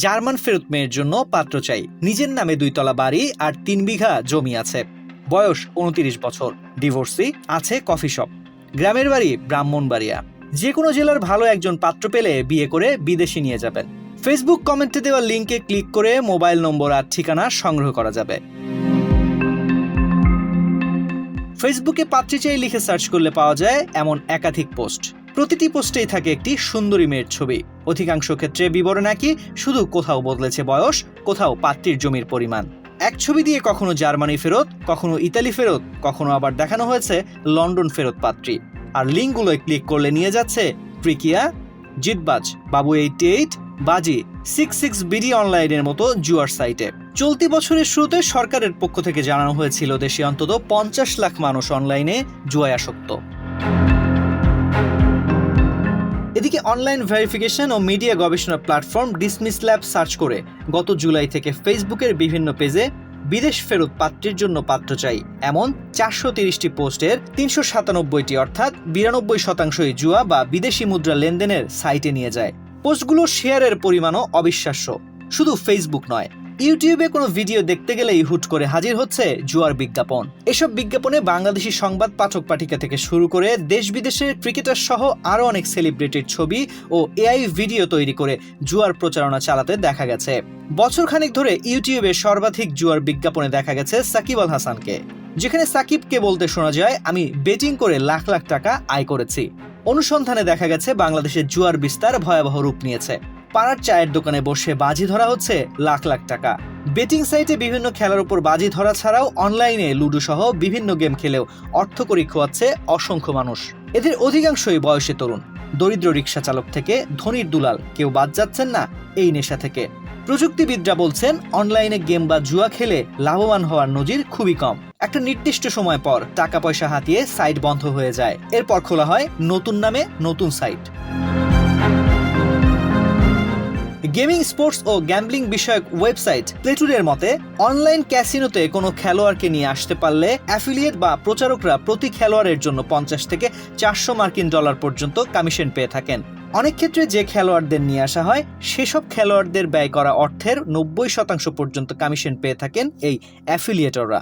German ফেরত মেয়ের জন্য পাত্র চাই, নিজের নামে 2 তলা বাড়ি আর 3 বিঘা জমি আছে, বয়স 29 বছর, ডিভোর্সি, আছে কফি শপ, গ্রামের বাড়ি ব্রাহ্মণবাড়িয়া। যে কোনো জেলার ভালো একজন পাত্র পেলে বিয়ে করে বিদেশে নিয়ে যাবেন। ফেসবুক কমেন্টে দেওয়া লিঙ্কে ক্লিক করে মোবাইল নম্বর আর ঠিকানা সংগ্রহ করা যাবে। ফেসবুকে পাত্রী চাই লিখে সার্চ করলে পাওয়া যায় এমন একাধিক পোস্ট। প্রতিটি পোস্টেই থাকে একটি সুন্দরী মেয়ের ছবি। অধিকাংশ ক্ষেত্রে বিবরণ একই, শুধু কোথাও বদলেছে বয়স, কোথাও পাত্রীর জমির পরিমাণ। এক ছবি দিয়ে কখনো জার্মানি ফেরত, কখনো ইতালি ফেরত, কখনো আবার দেখানো হয়েছে লন্ডন ফেরত পাত্রী। আর লিঙ্কগুলোয় ক্লিক করলে নিয়ে যাচ্ছে ট্রিকিয়া, জিতবাজ, বাবু 88, বাজি, 66 বিডি অনলাইনের মতো জুয়ার সাইটে। চলতি বছরের শুরুতে সরকারের পক্ষ থেকে জানানো হয়েছিল দেশে অন্তত 50 লাখ মানুষ অনলাইনে জুয়ায় আসক্ত। এদিকে অনলাইন ভেরিফিকেশন ও মিডিয়া গবেষণা প্ল্যাটফর্ম ডিসমিস ল্যাব সার্চ করে গত জুলাই থেকে ফেসবুকের বিভিন্ন পেজে বিদেশ ফেরত পাত্রীর জন্য পাত্র চাই এমন 430টি পোস্টের 397টি অর্থাৎ 92% জুয়া বা বিদেশি মুদ্রা লেনদেনের সাইটে নিয়ে যায়। পোস্টগুলো শেয়ারের পরিমাণও অবিশ্বাস্য। শুধু ফেসবুক নয়, ইউটিউবে কোনো ভিডিও দেখতে গেলেই হুট করে হাজির হচ্ছে জুয়ার বিজ্ঞাপন। এসব বিজ্ঞাপনে বাংলাদেশি সংবাদ পাঠক পাঠিকা থেকে শুরু করে দেশ বিদেশের ক্রিকেটার সহ আরও অনেক সেলিব্রিটির ছবি ও এআই ভিডিও তৈরি করে জুয়ার প্রচারণা চালাতে দেখা গেছে। বছরখানেক ধরে ইউটিউবে সর্বাধিক জুয়ার বিজ্ঞাপনে দেখা গেছে সাকিব আল হাসানকে, যেখানে সাকিবকে বলতে শোনা যায়, আমি বেটিং করে লাখ লাখ টাকা আয় করেছি। অনুসন্ধানে দেখা গেছে বাংলাদেশের জুয়ার বিস্তার ভয়াবহ রূপ নিয়েছে। পাড়ার চায়ের দোকানে বসে বাজি ধরা হচ্ছে লাখ লাখ টাকা। বেটিং সাইটে বিভিন্ন খেলার উপর বাজি ধরা ছাড়াও অনলাইনে লুডো সহ বিভিন্ন গেম খেলেও অর্থকড়ি খোয়াচ্ছে অসংখ্য মানুষ। এদের অধিকাংশই বয়সে তরুণ। দরিদ্র রিক্সা চালক থেকে ধনীর দুলাল কেউ বাদ যাচ্ছেন না এই নেশা থেকে। প্রযুক্তিবিদরা বলছেন, অনলাইনে গেম বা জুয়া খেলে লাভবান হওয়ার নজির খুবই কম। একটা নির্দিষ্ট সময় পর টাকা পয়সা হাতিয়ে সাইট বন্ধ হয়ে যায়, এরপর খোলা হয় নতুন নামে নতুন সাইট। গেমিং, স্পোর্টস ও গ্যাম্বলিং বিষয়ক ওয়েবসাইট প্লেটুরের মতে, অনলাইন ক্যাসিনোতে কোনো খেলোয়াড়কে নিয়ে আসতে পারলে অ্যাফিলিয়েট বা প্রচারকরা প্রতি খেলোয়াড়ের জন্য 50 থেকে 400 মার্কিন ডলার পর্যন্ত কমিশন পেয়ে থাকেন। অনেক ক্ষেত্রে যে খেলোয়াড়দের নিয়ে আসা হয় সেসব খেলোয়াড়দের ব্যয় করা অর্থের 90% পর্যন্ত কমিশন পেয়ে থাকেন এই অ্যাফিলিয়েটররা।